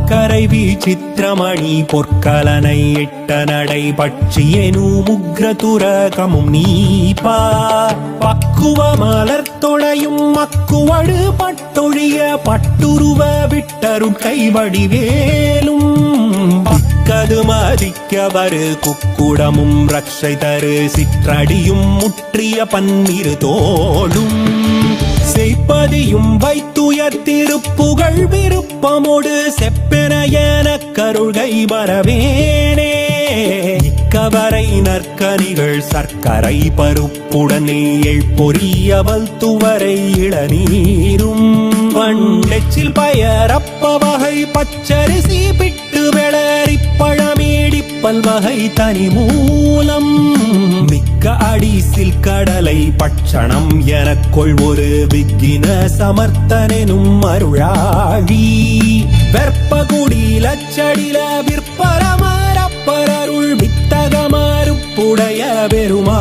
பக்கரை விசித்திரமணி பொற்கலனை எட்ட நடை பட்சியனு முக்ரதுரகமும் நீப்பார் பக்குவ மலர்த்தொடையும் மக்குவடு பட்டொழிய பட்டுருவ விட்டருட் கைவடிவேலும் பக்கது மதிக்கவரு குக்குடமும் ரக்ஷை தரு சிற்றடியும் முற்றிய பன்னிரு தோளும் செய்ப்பதியும் வைத்துயர் திருப்புகழ் விருப்பமோடு செப்பென எனக் கருள்கை வரவேனே இக்கவரை நற்கனிகள் சர்க்கரை பருப்புடனே பொரியவல் துவரை இளநீரும் பண்டெச்சில் பயரப்ப வகை பச்சரிசி பிட்டு வெளரி பழமேடி பல்வகை தனி மூலம் மிக்க அடிசில் கடலை பட்சணம் எனக் கொள்வொரு விக்கின சமர்த்தனும் அருளாழி வெற்பகுடி லச்சடில விற்பரமரப்பரருள் வித்தகமறுப்புடைய பெருமா